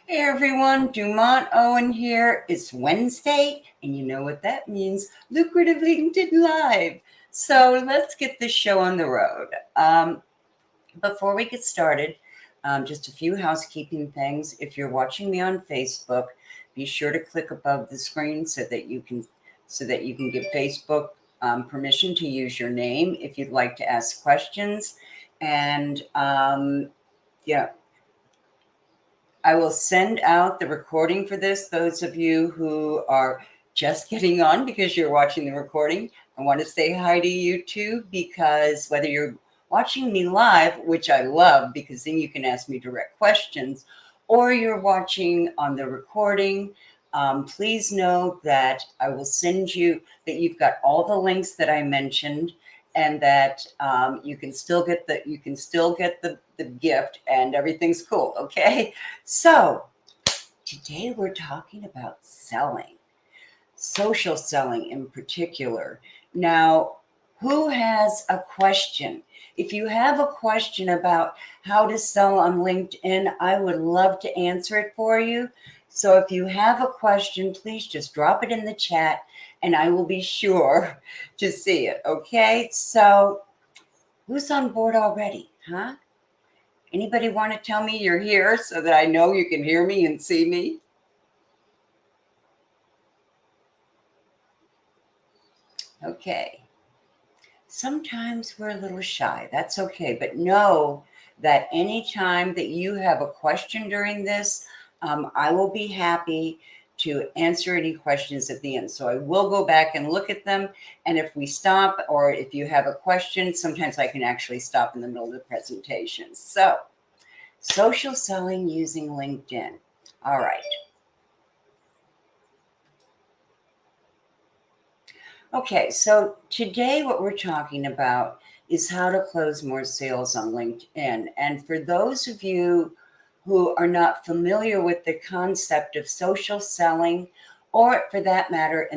Hey everyone, Dumont Owen here. It's Wednesday, and you know what that means, Lucrative LinkedIn Live. So let's get this show on the road. Before we get started, just a few housekeeping things. If you're watching me on Facebook, be sure to click above the screen so that you can give Facebook permission to use your name if you'd like to ask questions. And yeah, I will send out the recording for this. Those of you who are just getting on because you're watching the recording, I want to say hi to you too, because whether you're watching me live, which I love because then you can ask me direct questions, or you're watching on the recording, please know that I will send you that you've got all the links that I mentioned, and that you can still get the gift, and everything's cool. Okay. So today we're talking about selling, social selling in particular. Now, who has a question? If you have a question about how to sell on LinkedIn, I would love to answer it for you. So if you have a question, please just drop it in the chat and I will be sure to see it. Okay. So who's on board already? Huh? Anybody want to tell me you're here so that I know you can hear me and see me? Okay. Sometimes we're a little shy. That's okay. But know that anytime that you have a question during this, I will be happy to answer any questions at the end. So I will go back and look at them. And if we stop, or if you have a question, sometimes I can actually stop in the middle of the presentation. So social selling using LinkedIn. All right. Okay, so today what we're talking about is how to close more sales on LinkedIn. And for those of you who are not familiar with the concept of social selling, or for that matter,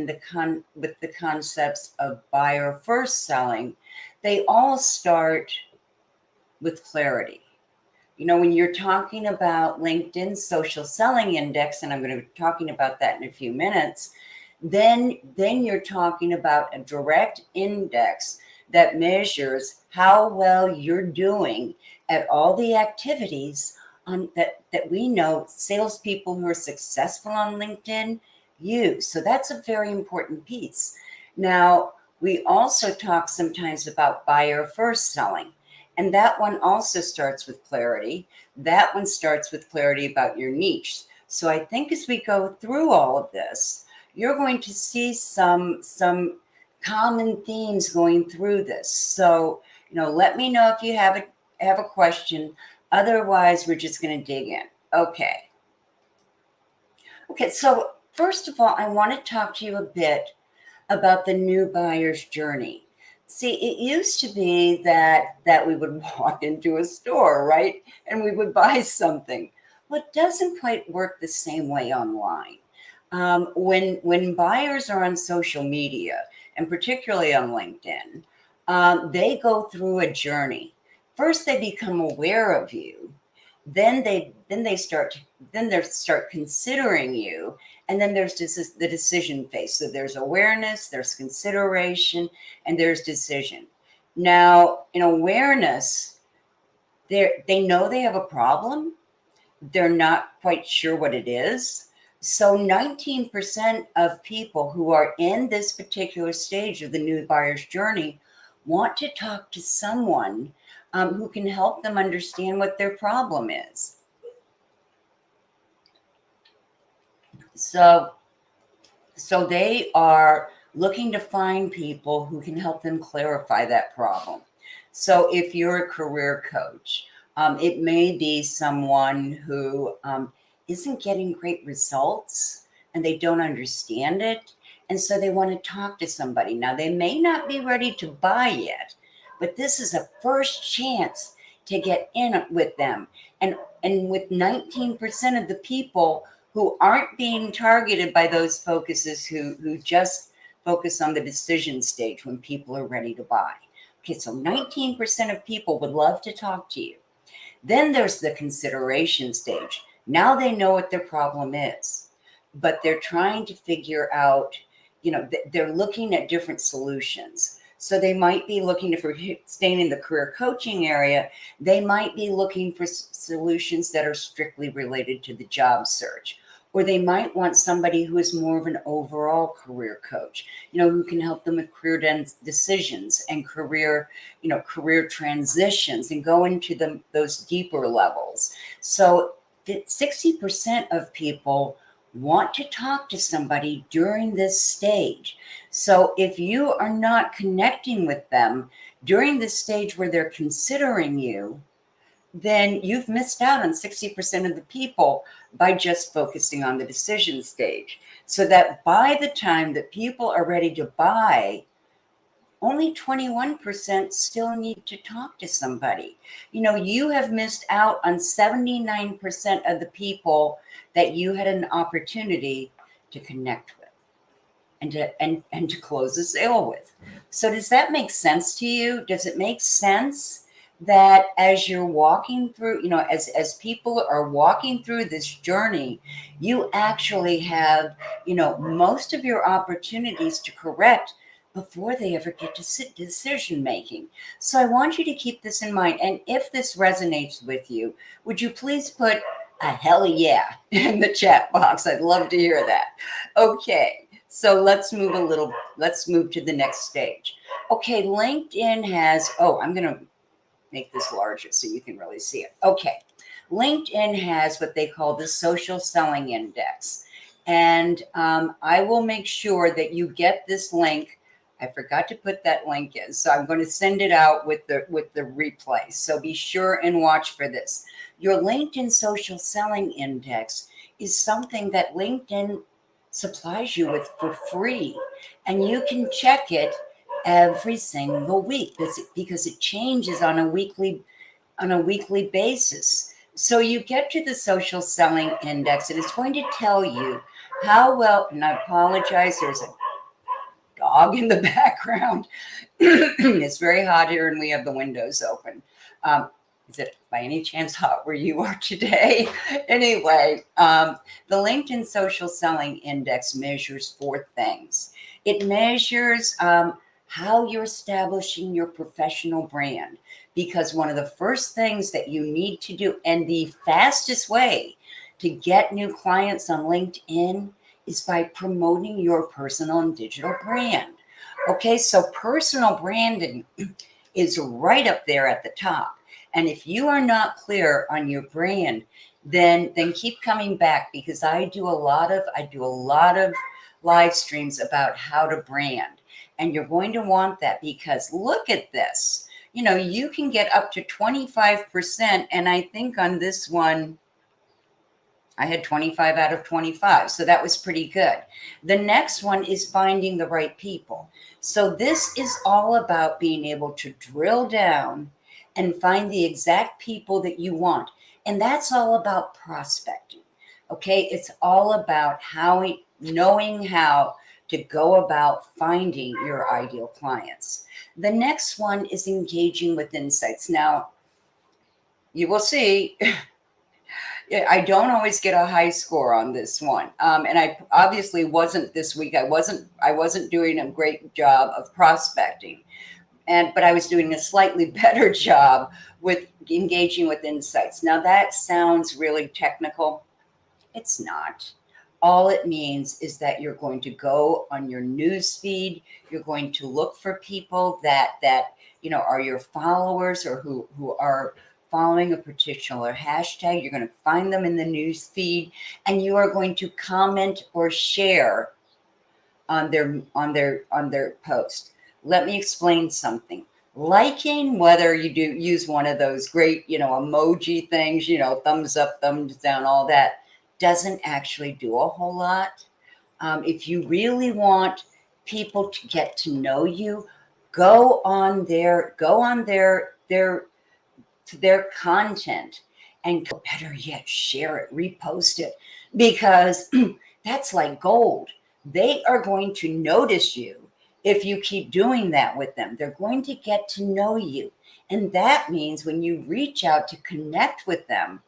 with the concepts of buyer first selling, they all start with clarity. You know, when you're talking about LinkedIn's social selling index, and I'm going to be talking about that in a few minutes, then you're talking about a direct index that measures how well you're doing at all the activities that we know salespeople who are successful on LinkedIn use. So that's a very important piece. Now, we also talk sometimes about buyer first selling. And that one also starts with clarity. That one starts with clarity about your niche. So I think as we go through all of this, you're going to see some common themes going through this. So, let me know if you have a question. Otherwise, we're just going to dig in. Okay. So first of all, I want to talk to you a bit about the new buyer's journey. See, it used to be that we would walk into a store, right? And we would buy something. Well, it doesn't quite work the same way online. When buyers are on social media, and particularly on LinkedIn, they go through a journey. First, they become aware of you. Then they start considering you, and then there's the decision phase. So there's awareness, there's consideration, and there's decision. Now, in awareness, they know they have a problem. They're not quite sure what it is. So 19% of people who are in this particular stage of the new buyer's journey want to talk to someone who can help them understand what their problem is. So they are looking to find people who can help them clarify that problem. So if you're a career coach, it may be someone who isn't getting great results and they don't understand it. And so they want to talk to somebody. Now, they may not be ready to buy yet, but this is a first chance to get in with them. And with 19% of the people who aren't being targeted by those focuses who just focus on the decision stage when people are ready to buy. Okay, so 19% of people would love to talk to you. Then there's the consideration stage. Now they know what their problem is, but they're trying to figure out, they're looking at different solutions. So they might be looking, if we're staying in the career coaching area, they might be looking for solutions that are strictly related to the job search. Or they might want somebody who is more of an overall career coach, who can help them with career decisions and career transitions and go into those deeper levels. So 60% of people want to talk to somebody during this stage. So if you are not connecting with them during this stage where they're considering you, then you've missed out on 60% of the people by just focusing on the decision stage. So that by the time that people are ready to buy, only 21% still need to talk to somebody. You have missed out on 79% of the people that you had an opportunity to connect with and to close a sale with. So does that make sense to you? Does it make sense that as you're walking through, as people are walking through this journey, you actually have, most of your opportunities to correct before they ever get to decision making. So I want you to keep this in mind. And if this resonates with you, would you please put a hell yeah in the chat box? I'd love to hear that. Okay, so let's move to the next stage. Okay, LinkedIn has, I'm going to make this larger so you can really see it. Okay, LinkedIn has what they call the social selling index. And I will make sure that you get this link. I forgot to put that link in, so I'm going to send it out with the replay. So be sure and watch for this. Your LinkedIn social selling index is something that LinkedIn supplies you with for free, and you can check it every single week because it changes on a weekly basis. So you get to the social selling index, and it's going to tell you how well, and I apologize, there's a dog in the background. It's very hot here and we have the windows open. Is it by any chance hot where you are today? Anyway, the LinkedIn Social Selling Index measures 4 things. It measures how you're establishing your professional brand, because one of the first things that you need to do, and the fastest way to get new clients on LinkedIn, is by promoting your personal and digital brand. Okay, so personal branding is right up there at the top. And if you are not clear on your brand, then keep coming back, because I do a lot of live streams about how to brand. And you're going to want that, because look at this. You can get up to 25%. And I think on this one, I had 25 out of 25. So that was pretty good. The next one is finding the right people. So this is all about being able to drill down and find the exact people that you want. And that's all about prospecting. Okay. It's all about knowing how to go about finding your ideal clients. The next one is engaging with insights. Now, you will see I don't always get a high score on this one. And I obviously wasn't this week. I wasn't doing a great job of prospecting. But I was doing a slightly better job with engaging with insights. Now that sounds really technical. It's not. All it means is that you're going to go on your news feed. You're going to look for people that are your followers, or who are following a particular hashtag. You're going to find them in the news feed, and you are going to comment or share on their post. Let me explain something. Liking, whether you do use one of those great, emoji things, thumbs up, thumbs down, all that, doesn't actually do a whole lot. If you really want people to get to know you, go on their content, and better yet, share it, repost it, because that's like gold. They are going to notice you if you keep doing that with them. They're going to get to know you. And that means when you reach out to connect with them,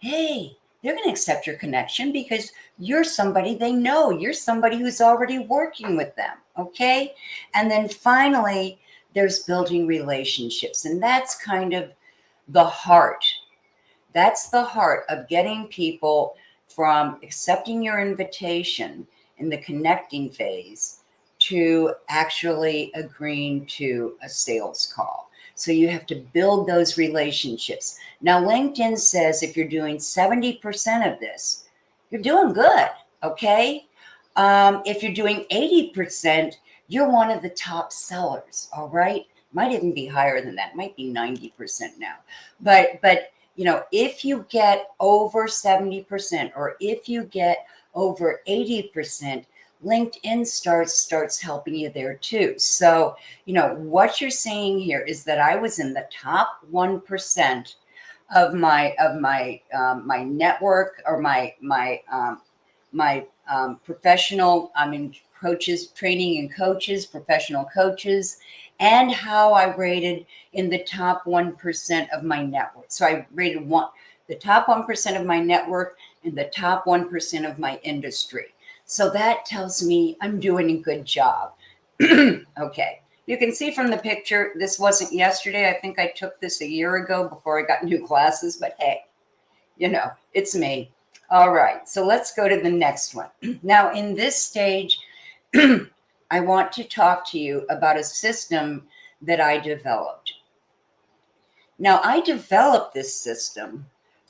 hey, they're going to accept your connection because you're somebody they know. You're somebody who's already working with them. Okay. And then finally, there's building relationships. And that's kind of the heart. That's the heart of getting people from accepting your invitation in the connecting phase to actually agreeing to a sales call. So you have to build those relationships. Now, LinkedIn says if you're doing 70% of this, you're doing good, okay? If you're doing 80%, you're one of the top sellers, all right? Might even be higher than that. Might be 90% now. But if you get over 70% or if you get over 80%, LinkedIn starts helping you there too. So, what you're saying here is that I was in the top 1% of my network or my professional, coaches, training and coaches, professional coaches, and how I rated in the top 1% of my network. So I rated the top 1% of my network and the top 1% of my industry. So that tells me I'm doing a good job. Okay. You can see from the picture, this wasn't yesterday. I think I took this a year ago before I got new glasses, but hey, it's me. All right. So let's go to the next one. Now, in this stage, I want to talk to you about a system that I developed. Now, I developed this system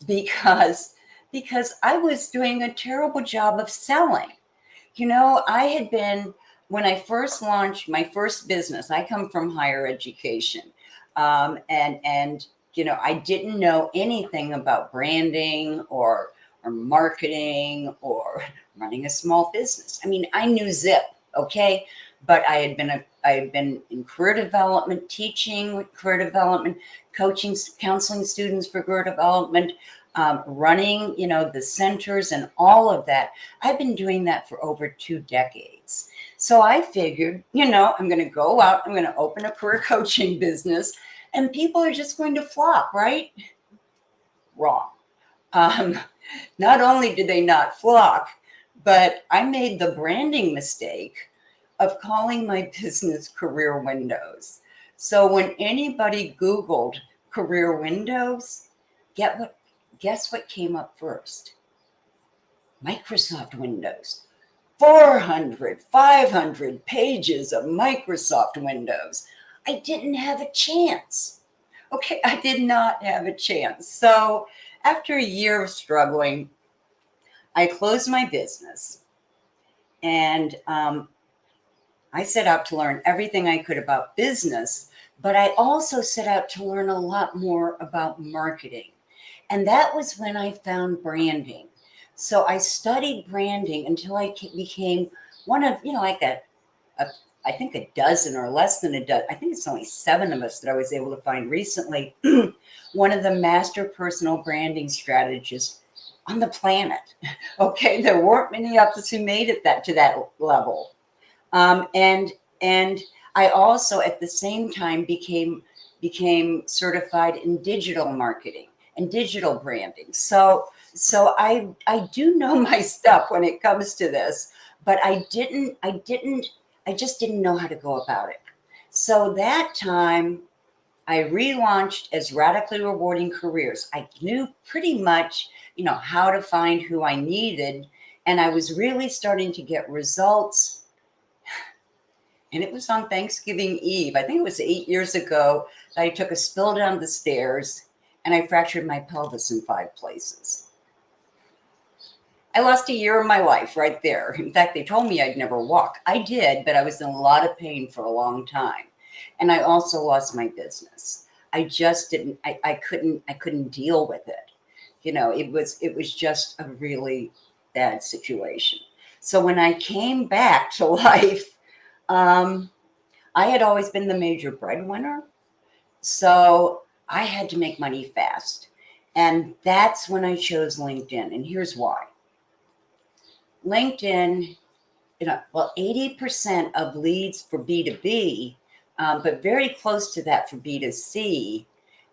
because I was doing a terrible job of selling. I had been, when I first launched my first business, I come from higher education. And I didn't know anything about branding or marketing or running a small business. I knew zip, okay? But I had been in career development, teaching career development, coaching, counseling students for career development, running, the centers and all of that. I've been doing that for over 2 decades. So I figured, I'm going to go out, I'm going to open a career coaching business, and people are just going to flock, right? Wrong. Not only did they not flock, but I made the branding mistake of calling my business Career Windows. So when anybody Googled Career Windows, guess what came up first? Microsoft Windows. 400, 500 pages of Microsoft Windows. I didn't have a chance. Okay, I did not have a chance. So after a year of struggling, I closed my business and I set out to learn everything I could about business, but I also set out to learn a lot more about marketing. And that was when I found branding. So I studied branding until I became one of, I think a dozen or less than a dozen. I think it's only 7 of us that I was able to find recently. One of the master personal branding strategists on the planet. Okay, there weren't many of us who made it to that level. And I also at the same time became certified in digital marketing and digital branding. So I do know my stuff when it comes to this, but I just didn't know how to go about it. So that time I relaunched as Radically Rewarding Careers. I knew pretty much, how to find who I needed, and I was really starting to get results. And it was on Thanksgiving Eve. I think it was 8 years ago that I took a spill down the stairs and I fractured my pelvis in 5 places. I lost a year of my life right there. In fact, they told me I'd never walk. I did, but I was in a lot of pain for a long time. And I also lost my business. I just didn't, I couldn't deal with it. It was just a really bad situation. So when I came back to life, I had always been the major breadwinner. So I had to make money fast. And that's when I chose LinkedIn. And here's why. LinkedIn, 80% of leads for B2B, but very close to that for B2C,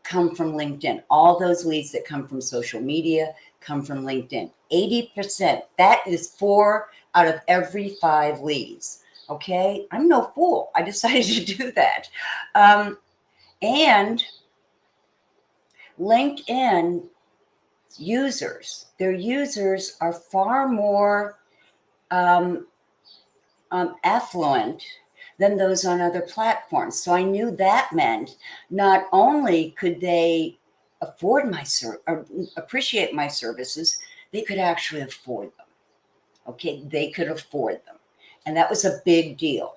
come from LinkedIn. All those leads that come from social media come from LinkedIn. 80%. That is 4 out of every 5 leads. Okay, I'm no fool. I decided to do that. And LinkedIn their users are far more um, affluent than those on other platforms. So I knew that meant not only could they afford or appreciate my services, they could actually afford them. Okay, they could afford them. And that was a big deal.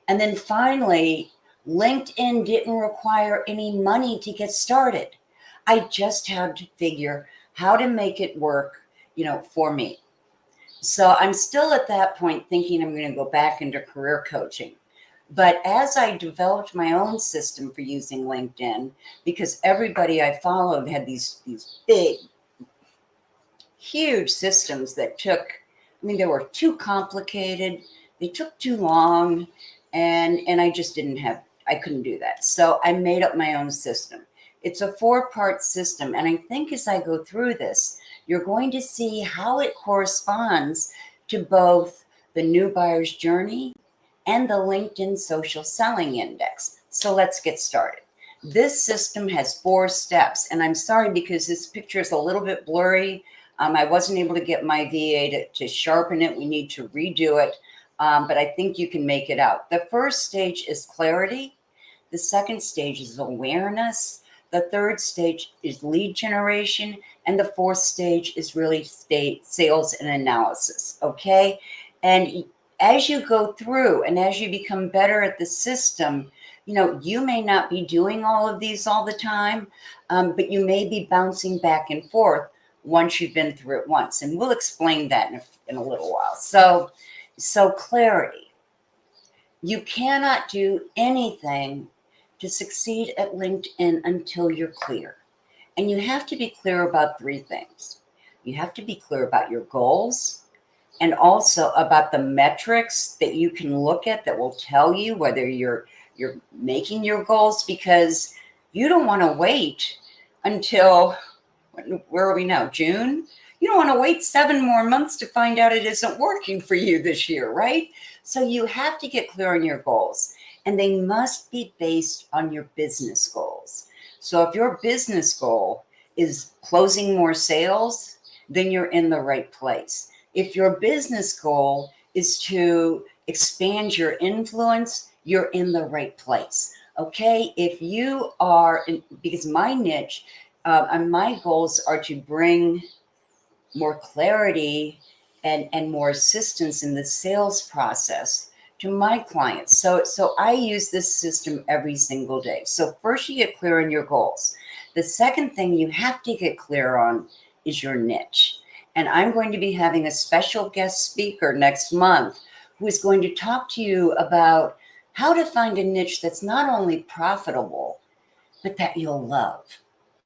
And then finally, LinkedIn didn't require any money to get started. I just had to figure how to make it work, for me. So I'm still at that point thinking I'm going to go back into career coaching. But as I developed my own system for using LinkedIn, because everybody I followed had these big, huge systems that they were too complicated, they took too long, and I couldn't do that. So I made up my own system. It's a 4-part system. And I think as I go through this, you're going to see how it corresponds to both the new buyer's journey and the LinkedIn social selling index. So let's get started. This system has 4 steps. And I'm sorry because this picture is a little bit blurry. I wasn't able to get my VA to sharpen it. We need to redo it. But I think you can make it out. The first stage is clarity. The second stage is awareness. The third stage is lead generation. And the fourth stage is really sales and analysis. Okay. And as you go through and as you become better at the system, you may not be doing all of these all the time, but you may be bouncing back and forth once you've been through it once. And we'll explain that in a little while. So clarity. You cannot do anything to succeed at LinkedIn until you're clear. And you have to be clear about 3 things. You have to be clear about your goals and also about the metrics that you can look at that will tell you whether you're making your goals, because you don't want to wait until, where are we now, June? You don't want to wait 7 more months to find out it isn't working for you this year, right? So you have to get clear on your goals, and they must be based on your business goals. So if your business goal is closing more sales, then you're in the right place. If your business goal is to expand your influence, you're in the right place. Okay? If you are, because my niche and my goals are to bring more clarity and more assistance in the sales process to my clients. So I use this system every single day. So first you get clear on your goals. The second thing you have to get clear on is your niche. And I'm going to be having a special guest speaker next month who is going to talk to you about how to find a niche that's not only profitable, but that you'll love.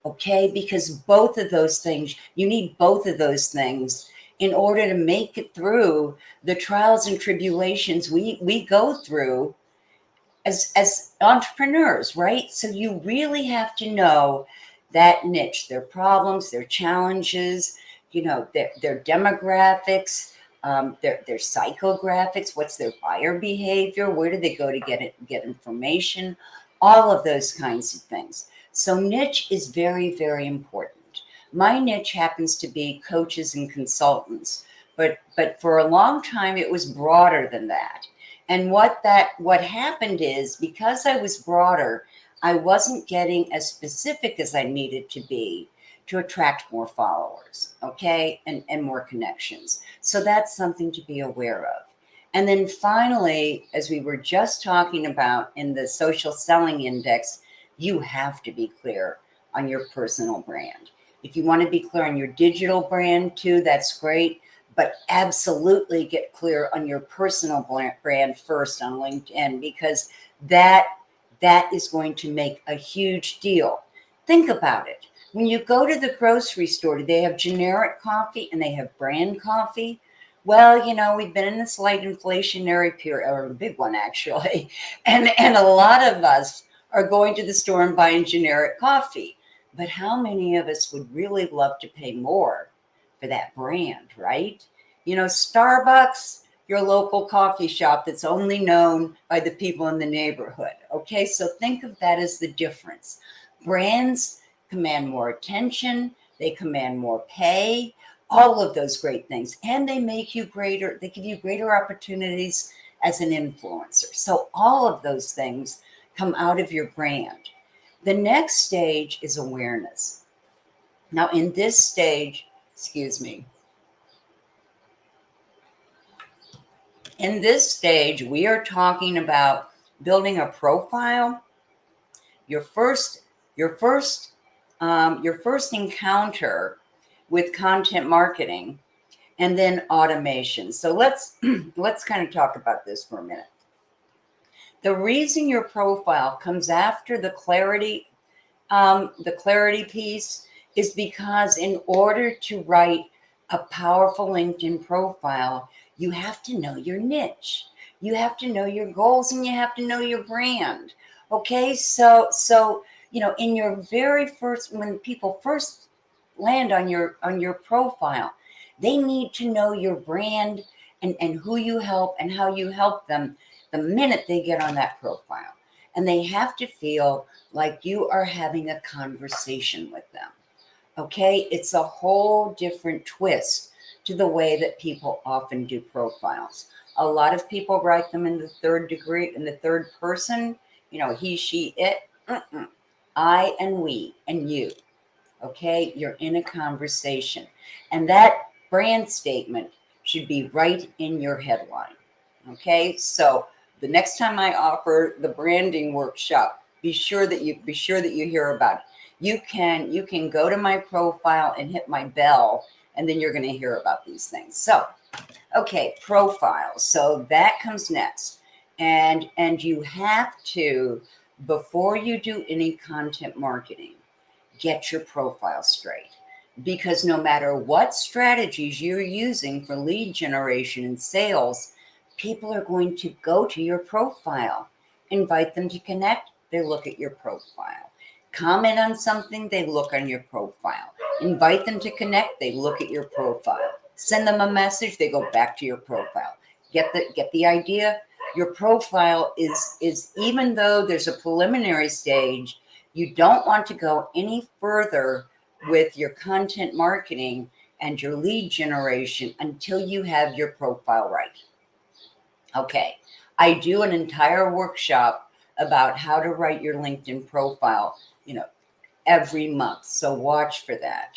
Okay? Because both of those things, you need both of those things in order to make it through the trials and tribulations we go through as entrepreneurs, right? So you really have to know that niche, their problems, their challenges, their demographics, their psychographics, what's their buyer behavior, where do they go to get information, all of those kinds of things. So niche is very, very important. My niche happens to be coaches and consultants, but for a long time it was broader than that. And what happened is, because I was broader, I wasn't getting as specific as I needed to be to attract more followers, okay, and more connections. So that's something to be aware of. And then finally, as we were just talking about in the social selling index, you have to be clear on your personal brand. If you want to be clear on your digital brand too, that's great. But absolutely get clear on your personal brand first on LinkedIn, because that is going to make a huge deal. Think about it. When you go to the grocery store, do they have generic coffee and they have brand coffee? Well, we've been in this light inflationary period, or a big one actually, and a lot of us are going to the store and buying generic coffee. But how many of us would really love to pay more for that brand, right? Starbucks, your local coffee shop that's only known by the people in the neighborhood. Okay, so think of that as the difference. Brands command more attention, they command more pay, all of those great things, and they give you greater opportunities as an influencer. So all of those things come out of your brand. The next stage is awareness. Now, in this stage, excuse me, in this stage, we are talking about building a profile. Your first, your first, your first encounter with content marketing, and then automation. So let's kind of talk about this for a minute. The reason your profile comes after the clarity piece is because in order to write a powerful LinkedIn profile, you have to know your niche. You have to know your goals and you have to know your brand. Okay, so in your very first, when people first land on your profile, they need to know your brand and who you help and how you help them the minute they get on that profile. And they have to feel like you are having a conversation with them. Okay, it's a whole different twist to the way that people often do profiles. A lot of people write them in the third degree, in the third person, he, she, it. I and we and you. Okay, you're in a conversation. And that brand statement should be right in your headline. Okay, so the next time I offer the branding workshop, be sure that you hear about it. You can go to my profile and hit my bell, and then you're going to hear about these things. So, okay, profiles. So that comes next, and you have to, before you do any content marketing, get your profile straight. Because no matter what strategies you're using for lead generation and sales, people are going to go to your profile. Invite them to connect, they look at your profile. Comment on something, they look on your profile. Invite them to connect, they look at your profile. Send them a message, they go back to your profile. Get the idea? Your profile is even though there's a preliminary stage, you don't want to go any further with your content marketing and your lead generation until you have your profile right. Okay, I do an entire workshop about how to write your LinkedIn profile, every month. So watch for that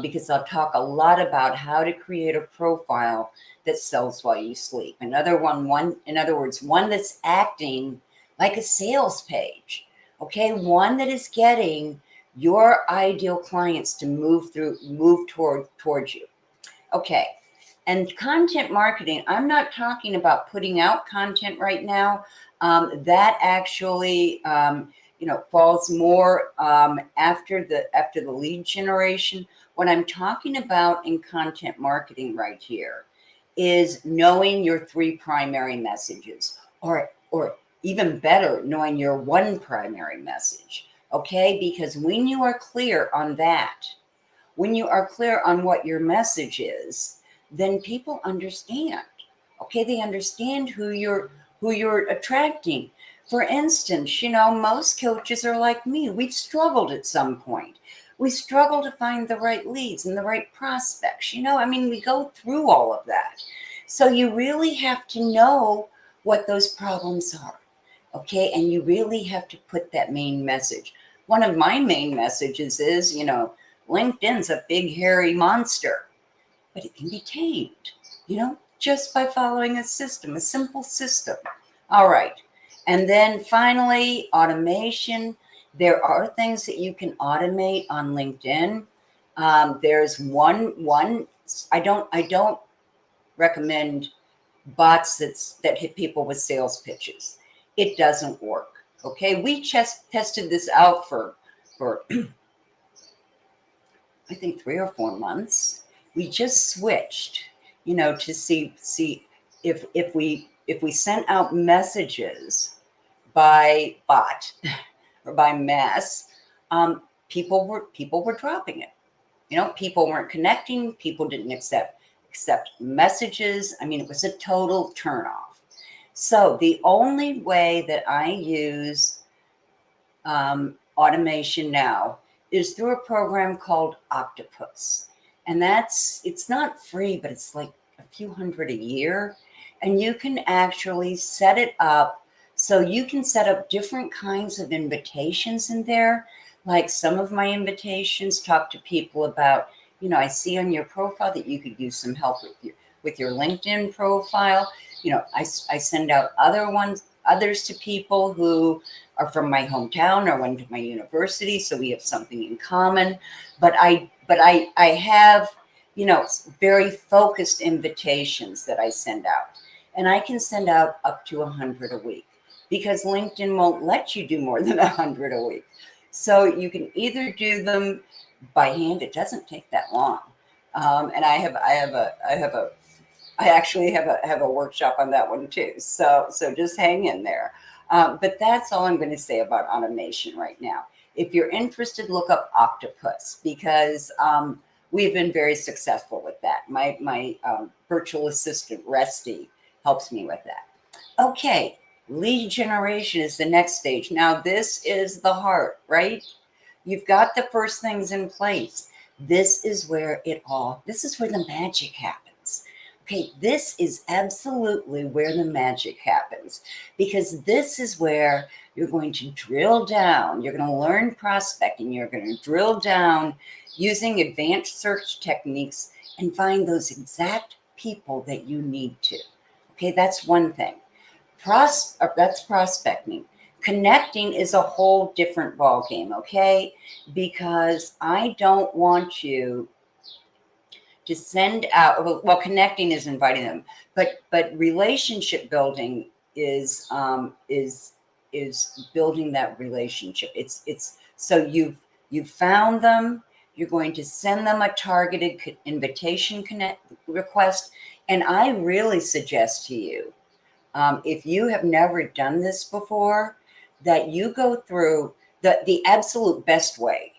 because I'll talk a lot about how to create a profile that sells while you sleep. In other words, one that's acting like a sales page. Okay, one that is getting your ideal clients to move towards you. Okay. And content marketing, I'm not talking about putting out content right now. That actually, falls more after the lead generation. What I'm talking about in content marketing right here is knowing your three primary messages, or even better, knowing your one primary message. Okay, because when you are clear on that, when you are clear on what your message is, then people understand. Okay, they understand who you're attracting. For instance, most coaches are like me. We've struggled at some point. We struggle to find the right leads and the right prospects. We go through all of that. So you really have to know what those problems are. Okay, and you really have to put that main message. One of my main messages is, LinkedIn's a big hairy monster, but it can be tamed, just by following a simple system. All right. And then finally, automation. There are things that you can automate on LinkedIn. There's one. I don't recommend bots that hit people with sales pitches. It doesn't work. Okay. We just tested this out for I think 3 or 4 months. We just switched, to see if we sent out messages by bot or by mass, people were dropping it. People weren't connecting. People didn't accept messages. I mean, it was a total turnoff. So the only way that I use automation now is through a program called Octopus. And it's not free, but it's like a few hundred a year. And you can actually set it up so you can set up different kinds of invitations in there. Like some of my invitations talk to people about, I see on your profile that you could use some help with your LinkedIn profile. I send out others to people who are from my hometown or went to my university, so we have something in common. But I have, very focused invitations that I send out, and I can send out up to 100 a week because LinkedIn won't let you do more than 100 a week. So you can either do them by hand. It doesn't take that long, and I actually have a workshop on that one too. So just hang in there. But that's all I'm going to say about automation right now. If you're interested, look up Octopus because we've been very successful with that. My virtual assistant, Resty, helps me with that. Okay, lead generation is the next stage. Now, this is the heart, right? You've got the first things in place. This is where the magic happens. Okay, this is absolutely where the magic happens because this is where you're going to drill down. You're going to learn prospecting. You're going to drill down using advanced search techniques and find those exact people that you need to. Okay, that's one thing. That's prospecting. Connecting is a whole different ballgame, okay? Because I don't want you to send out. Well, connecting is inviting them, but relationship building is building that relationship. It's so you've found them. You're going to send them a targeted invitation request, and I really suggest to you, if you have never done this before, that you go through the absolute best way.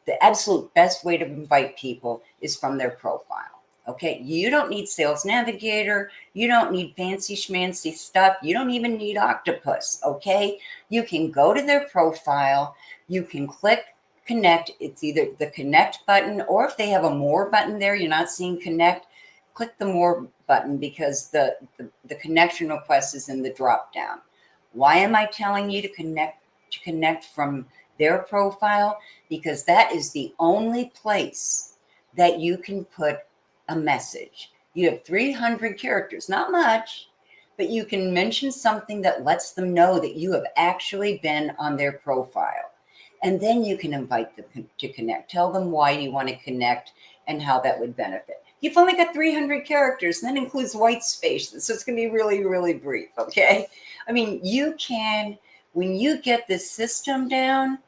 The absolute best way to invite people is from their profile. Okay. You don't need Sales Navigator. You don't need fancy schmancy stuff. You don't even need Octopus. Okay. You can go to their profile. You can click connect. It's either the connect button, or if they have a more button there, you're not seeing connect, click the more button because the connection request is in the drop down. Why am I telling you to connect from their profile? Because that is the only place that you can put a message. You have 300 characters, not much, but you can mention something that lets them know that you have actually been on their profile. And then you can invite them to connect. Tell them why you want to connect and how that would benefit. You've only got 300 characters, and that includes white space. So it's going to be really, really brief, okay? I mean, when you get this system down,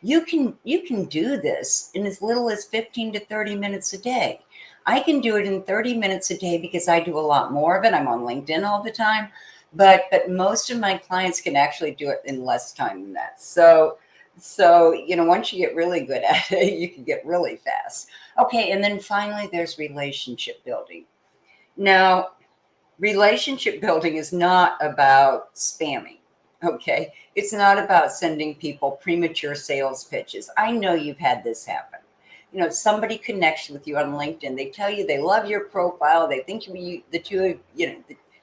you can do this in as little as 15 to 30 minutes a day. I can do it in 30 minutes a day because I do a lot more of it. I'm on LinkedIn all the time, but most of my clients can actually do it in less time than that. So once you get really good at it, you can get really fast. Okay, and then finally, there's relationship building. Now, relationship building is not about spamming. Okay, it's not about sending people premature sales pitches. I know you've had this happen. Somebody connects with you on LinkedIn. They tell you they love your profile. They think the two of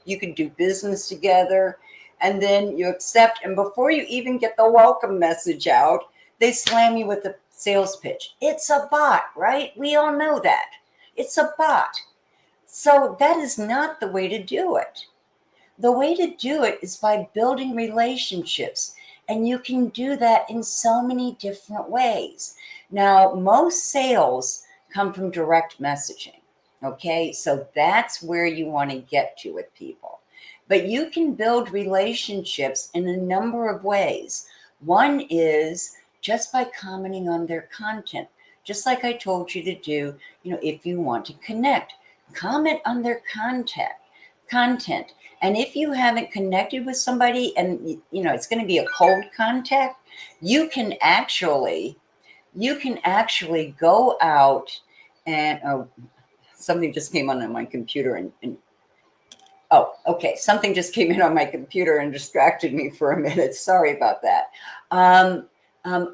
you can do business together, and then you accept. And before you even get the welcome message out, they slam you with a sales pitch. It's a bot, right? We all know that. It's a bot. So that is not the way to do it. The way to do it is by building relationships. And you can do that in so many different ways. Now, most sales come from direct messaging. Okay, so that's where you want to get to with people. But you can build relationships in a number of ways. One is just by commenting on their content, just like I told you to do, if you want to connect, comment on their content. And if you haven't connected with somebody and it's going to be a cold contact, you can actually you can actually go out and something just came on my computer and oh, okay. Something just came in on my computer and distracted me for a minute. Sorry about that.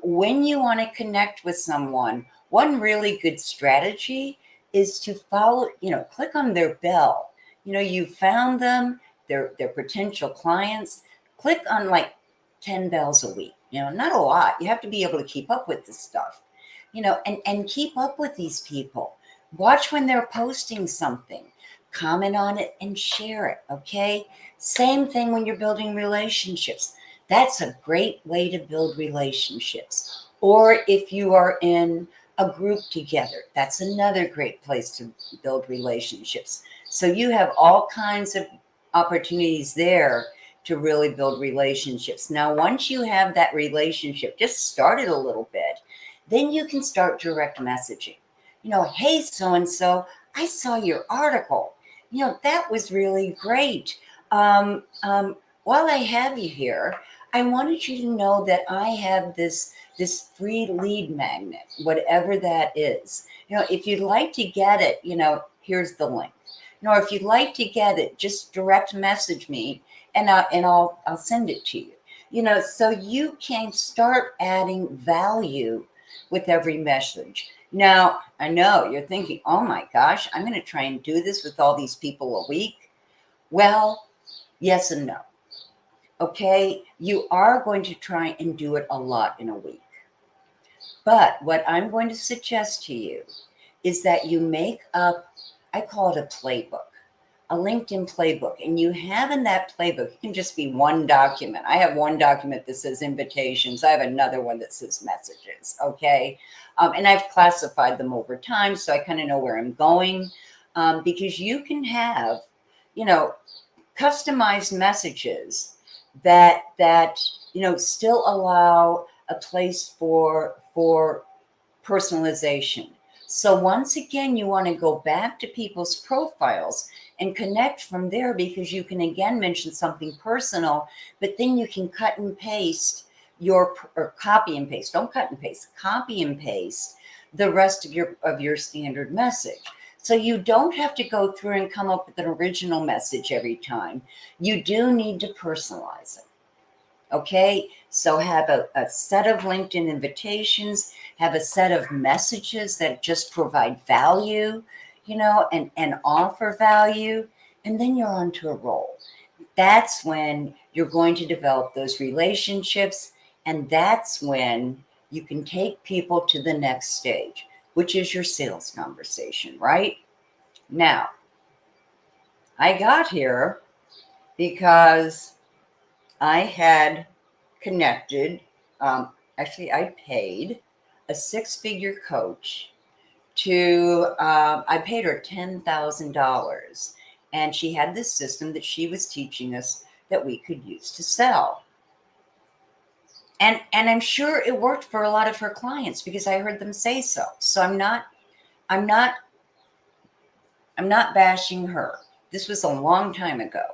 When you want to connect with someone, one really good strategy is to follow, click on their bell. You found them, they're potential clients. Click on like 10 bells a week, not a lot. You have to be able to keep up with this stuff, and keep up with these people. Watch when they're posting something, comment on it and share it. Okay. Same thing when you're building relationships. That's a great way to build relationships. Or if you are in a group together, that's another great place to build relationships. So you have all kinds of opportunities there to really build relationships. Now, once you have that relationship just started a little bit, then you can start direct messaging. Hey, so and so, I saw your article. That was really great. While I have you here, I wanted you to know that I have this free lead magnet, whatever that is. If you'd like to get it, here's the link. If you'd like to get it, just direct message me, and I'll send it to you. So you can start adding value with every message. Now, I know you're thinking, oh my gosh, I'm going to try and do this with all these people a week. Well, yes and no. Okay, you are going to try and do it a lot in a week. But what I'm going to suggest to you is that you make up, I call it a playbook, a LinkedIn playbook. And you have in that playbook, it can just be one document. I have one document that says invitations. I have another one that says messages. Okay. And I've classified them over time, so I kind of know where I'm going, because you can have, customized messages that still allow a place for personalization. So once again, you want to go back to people's profiles and connect from there, because you can again mention something personal, but then you can cut and paste or copy and paste. Don't cut and paste, copy and paste the rest of your standard message. So you don't have to go through and come up with an original message every time. You do need to personalize it. Okay, so have a set of LinkedIn invitations, have a set of messages that just provide value, and offer value, and then you're on to a roll. That's when you're going to develop those relationships, and that's when you can take people to the next stage, which is your sales conversation, right? Now, I got here because I had connected. Actually, I paid a six-figure coach I paid her $10,000. And she had this system that she was teaching us that we could use to sell. And I'm sure it worked for a lot of her clients because I heard them say so. So I'm not bashing her. This was a long time ago.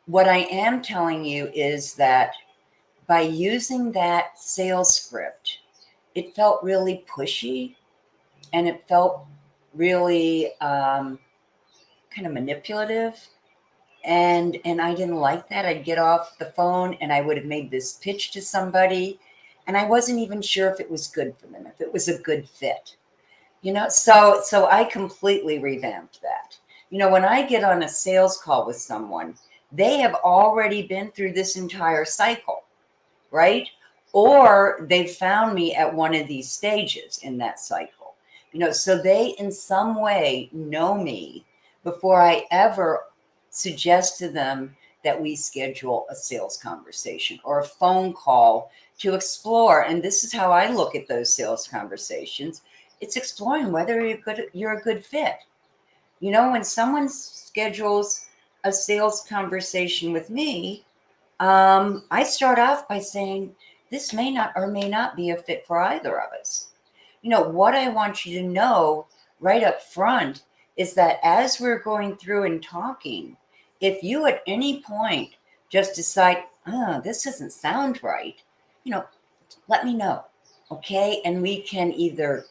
What I am telling you is that by using that sales script, it felt really pushy, and it felt really kind of manipulative. And I didn't like that. I'd get off the phone and I would have made this pitch to somebody, and I wasn't even sure if it was good for them, if it was a good fit. So I completely revamped that. When I get on a sales call with someone, they have already been through this entire cycle, right? Or they found me at one of these stages in that cycle. So they in some way know me before I ever suggest to them that we schedule a sales conversation or a phone call to explore. And this is how I look at those sales conversations. It's exploring whether you're a good fit. When someone schedules a sales conversation with me, I start off by saying, this may not or may not be a fit for either of us. What I want you to know right up front is that as we're going through and talking, if you at any point just decide, oh, this doesn't sound right, let me know. Okay, and we can either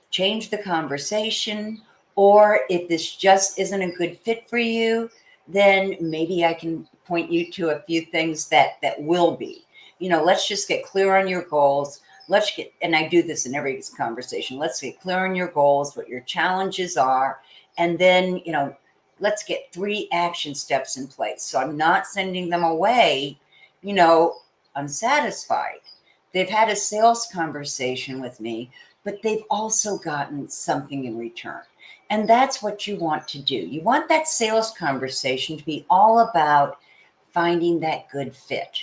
change the conversation, or if this just isn't a good fit for you, then maybe I can point you to a few things that will be. Let's just get clear on your goals. Let's get, and I do this in every conversation. Let's get clear on your goals, what your challenges are, and then let's get 3 action steps in place. So I'm not sending them away, unsatisfied. They've had a sales conversation with me, but they've also gotten something in return. And that's what you want to do. You want that sales conversation to be all about finding that good fit.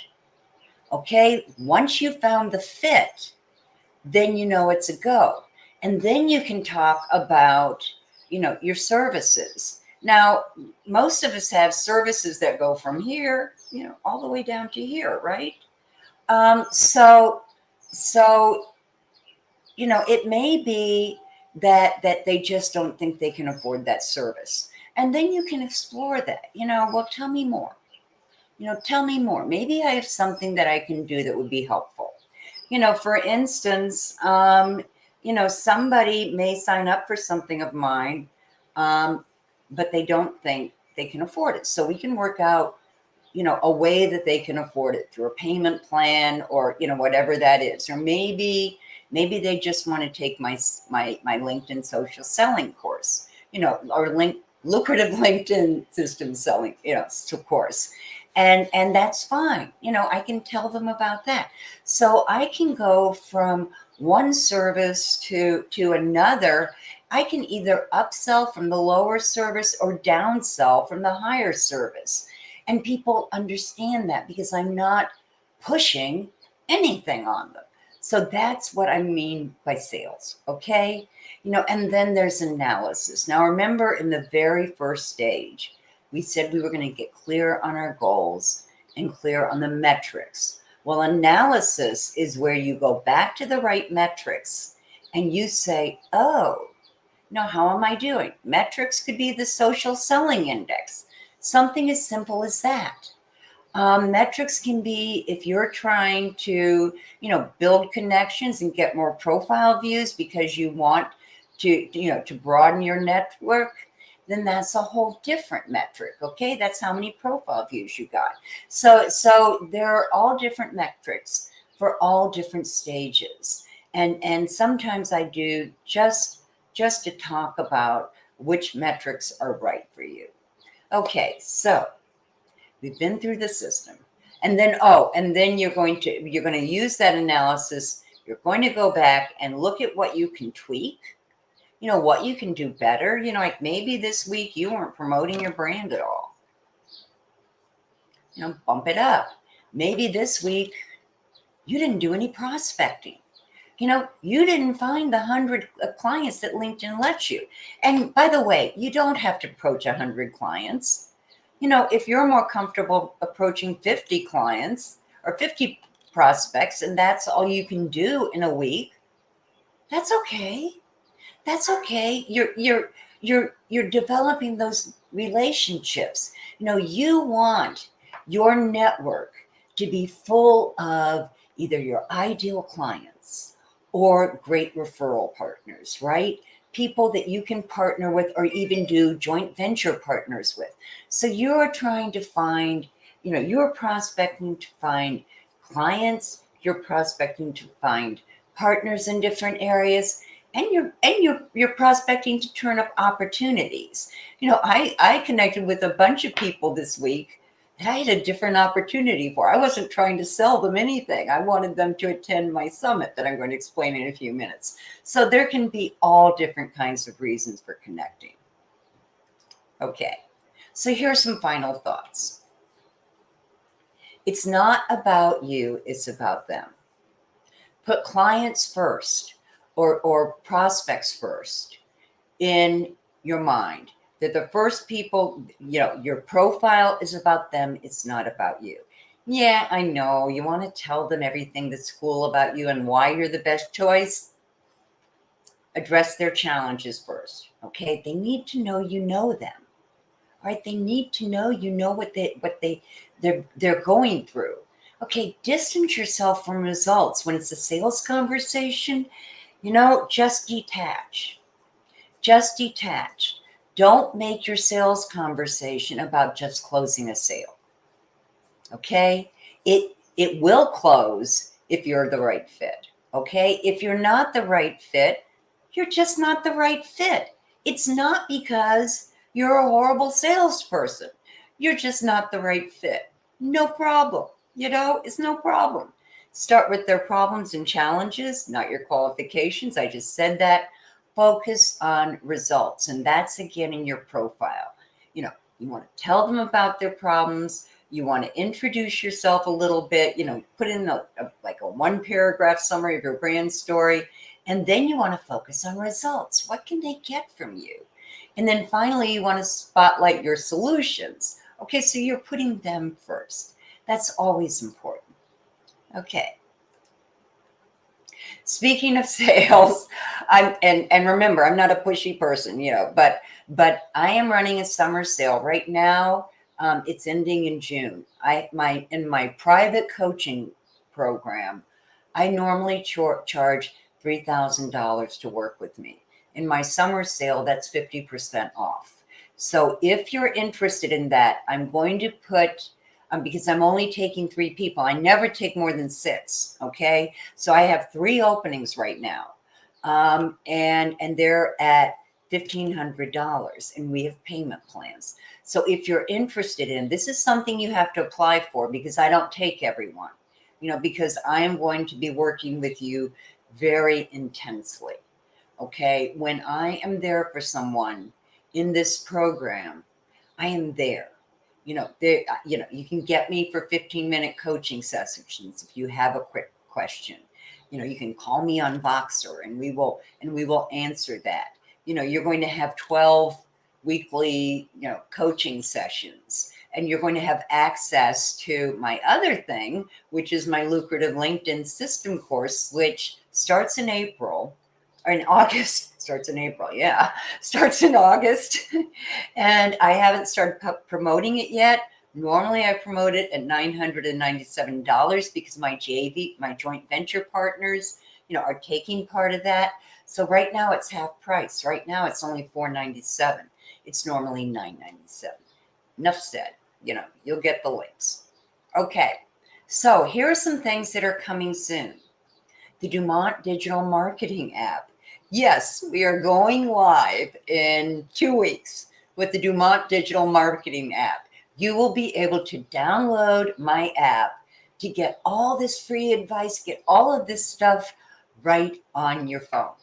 Okay? Once you've found the fit, then it's a go. And then you can talk about, your services. Now, most of us have services that go from here, all the way down to here, right? So it may be that they just don't think they can afford that service, and then you can explore that. Well, tell me more. Tell me more. Maybe I have something that I can do that would be helpful. For instance, somebody may sign up for something of mine, but they don't think they can afford it. So we can work out a way that they can afford it through a payment plan, or whatever that is. Or maybe they just want to take my LinkedIn social selling course, or lucrative LinkedIn system selling, course. And that's fine. I can tell them about that. So I can go from one service to another. I can either upsell from the lower service or downsell from the higher service. And people understand that because I'm not pushing anything on them. So that's what I mean by sales. Okay. And then there's analysis. Now, remember, in the very first stage, we said we were going to get clear on our goals and clear on the metrics. Well, analysis is where you go back to the right metrics and you say, oh, now how am I doing? Metrics could be the social selling index. Something as simple as that. Metrics can be if you're trying to, build connections and get more profile views because you want to broaden your network, then that's a whole different metric. Okay, that's how many profile views you got. So there are all different metrics for all different stages, and sometimes I do just to talk about which metrics are right for you. Okay, so we've been through the system. And then you're going to use that analysis. You're going to go back and look at what you can tweak, what you can do better. Like maybe this week you weren't promoting your brand at all. Bump it up. Maybe this week you didn't do any prospecting. You didn't find the 100 clients that LinkedIn lets you. And by the way, you don't have to approach 100 clients. If you're more comfortable approaching 50 clients or 50 prospects, and that's all you can do in a week, that's okay. That's okay. You're developing those relationships. You want your network to be full of either your ideal clients or great referral partners, right? People that you can partner with or even do joint venture partners with. So you're trying to find, you're prospecting to find clients, you're prospecting to find partners in different areas, and you're prospecting to turn up opportunities. I connected with a bunch of people this week that I had a different opportunity for. I wasn't trying to sell them anything. I wanted them to attend my summit that I'm going to explain in a few minutes. So there can be all different kinds of reasons for connecting. Okay, so here's some final thoughts. It's not about you, it's about them. Put clients first or prospects first in your mind. That the first people, your profile is about them. It's not about you. Yeah, I know you want to tell them everything that's cool about you and why you're the best choice. Address their challenges first. Okay, they need to know you know them. All right, they need to know you know what they're going through. Okay, distance yourself from results. When it's a sales conversation, just detach. Just detach. Don't make your sales conversation about just closing a sale. Okay? It will close if you're the right fit. Okay? If you're not the right fit, you're just not the right fit. It's not because you're a horrible salesperson. You're just not the right fit. No problem. It's no problem. Start with their problems and challenges, not your qualifications. I just said that. Focus on results. And that's again in your profile. You want to tell them about their problems. You want to introduce yourself a little bit, put in like a one paragraph summary of your brand story. And then you want to focus on results. What can they get from you? And then finally, you want to spotlight your solutions. Okay, so you're putting them first. That's always important. Okay. Speaking of sales, and remember, I'm not a pushy person, but I am running a summer sale right now. It's ending in June. In my private coaching program, I normally charge $3,000 to work with me. In my summer sale, that's 50% off. So if you're interested in that, I'm going to put because I'm only taking 3 people. I never take more than 6. Okay. So I have 3 openings right now. And they're at $1,500 and we have payment plans. So if you're interested in, this is something you have to apply for because I don't take everyone, because I am going to be working with you very intensely. Okay. When I am there for someone in this program, I am there. You can get me for 15-minute coaching sessions if you have a quick question. You can call me on Voxer and we will answer that. You're going to have 12 weekly, coaching sessions, and you're going to have access to my other thing, which is my lucrative LinkedIn system course, which starts in April or in August. Starts in April. Yeah. Starts in August. And I haven't started promoting it yet. Normally I promote it at $997 because my joint venture partners, are taking part of that. So right now it's half price. Right now it's only $497. It's normally $997. Enough said. You'll get the links. Okay. So here are some things that are coming soon. The Dumont Digital Marketing app. Yes, we are going live in 2 weeks with the Dumont Digital Marketing app. You will be able to download my app to get all this free advice, get all of this stuff right on your phone.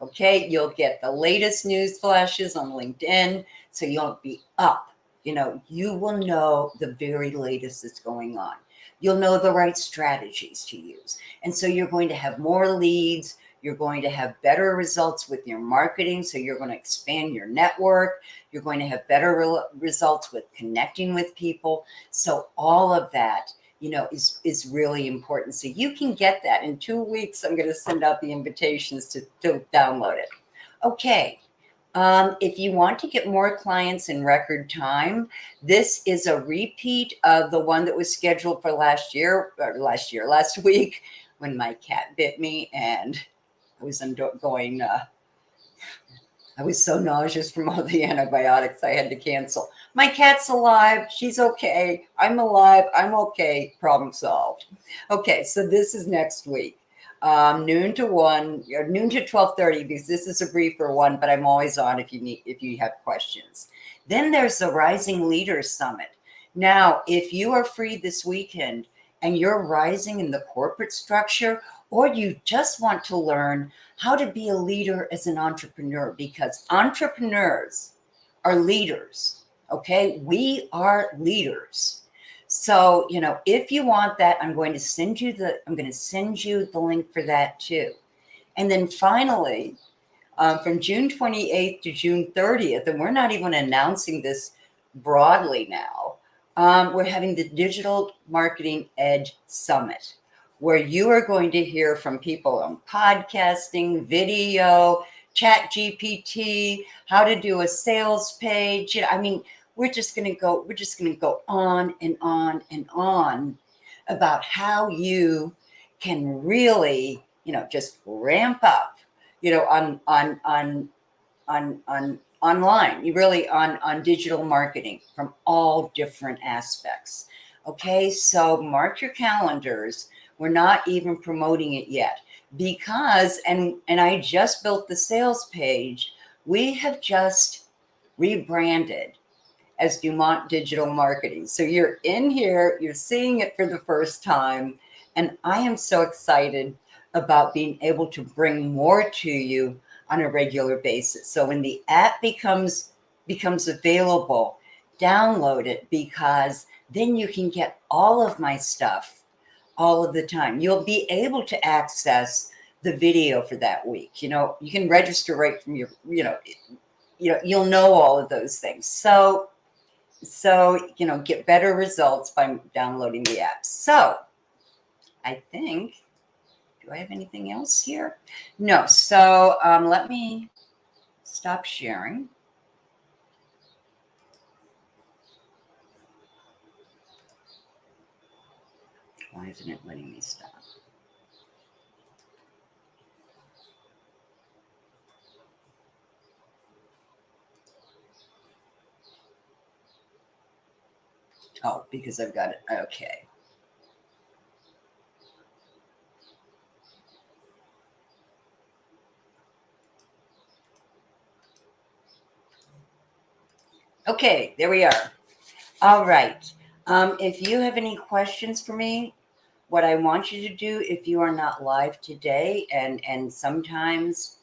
Okay, you'll get the latest news flashes on LinkedIn, so you'll be up. You will know the very latest that's going on. You'll know the right strategies to use. And so you're going to have more leads. You're going to have better results with your marketing. So you're going to expand your network. You're going to have better results with connecting with people. So all of that, is really important. So you can get that in 2 weeks. I'm going to send out the invitations to download it. Okay. If you want to get more clients in record time, this is a repeat of the one that was scheduled for last week when my cat bit me and I was I was so nauseous from all the antibiotics I had to cancel. My cat's alive. She's okay. I'm alive. I'm okay. Problem solved. Okay, so this is next week. Noon to 12:30, because this is a briefer one, but I'm always on if you have questions. Then there's the Rising Leaders Summit. Now, if you are free this weekend and you're rising in the corporate structure, or you just want to learn how to be a leader as an entrepreneur, because entrepreneurs are leaders. Okay, we are leaders. So, if you want that, I'm going to send you the link for that too. And then finally, from June 28th to June 30th, and we're not even announcing this broadly now, we're having the Digital Marketing Edge Summit, where you are going to hear from people on podcasting, video, chat GPT, how to do a sales page. We're just going to go on and on and on about how you can really, just ramp up, on online, you really on digital marketing from all different aspects. Okay, so mark your calendars. We're not even promoting it yet because and I just built the sales page. We have just rebranded as Dumont Digital Marketing. So you're in here, you're seeing it for the first time, and I am so excited about being able to bring more to you on a regular basis. So when the app becomes available, download it, because then you can get all of my stuff all of the time. You'll be able to access the video for that week. You can register right from your, you'll know all of those things. So, get better results by downloading the app. So I think, do I have anything else here? No. So let me stop sharing. Why isn't it letting me stop? Oh, because I've got it. Okay. Okay, there we are. All right. If you have any questions for me, what I want you to do, if you are not live today, and sometimes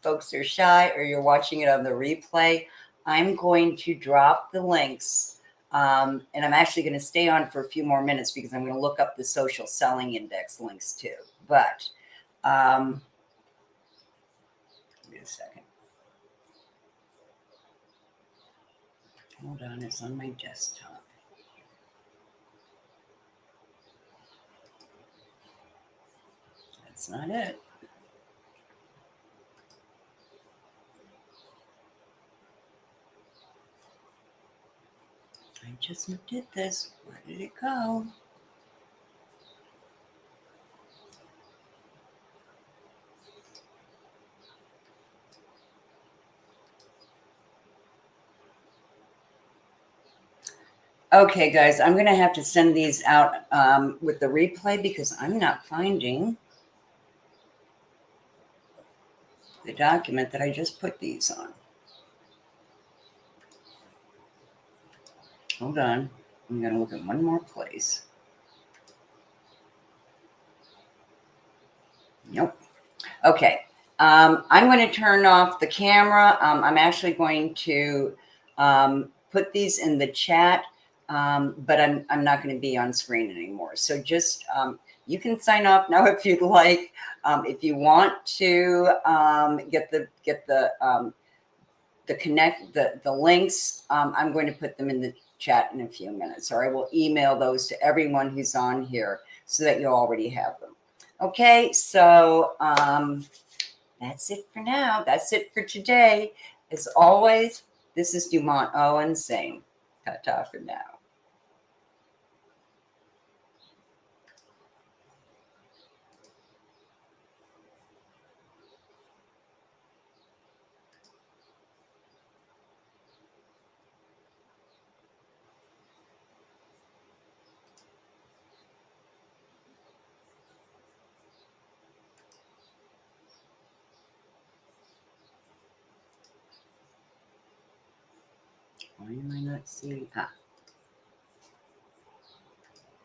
folks are shy or you're watching it on the replay, I'm going to drop the links. And I'm actually going to stay on for a few more minutes because I'm going to look up the social selling index links too. But wait a second. Hold on, it's on my desktop. That's not it. I just did this. Where did it go? Okay, guys, I'm going to have to send these out with the replay because I'm not finding the document that I just put these on. Hold on. I'm going to look at one more place. Nope. Okay. I'm going to turn off the camera. I'm actually going to put these in the chat, but I'm not going to be on screen anymore. So just you can sign off now if you'd like. If you want to get the links, I'm going to put them in the chat in a few minutes, or I will email those to everyone who's on here so that you already have them. Okay, so that's it for now. That's it for today. As always, this is Dumont Owen saying ta-ta for now. Why am I not seeing?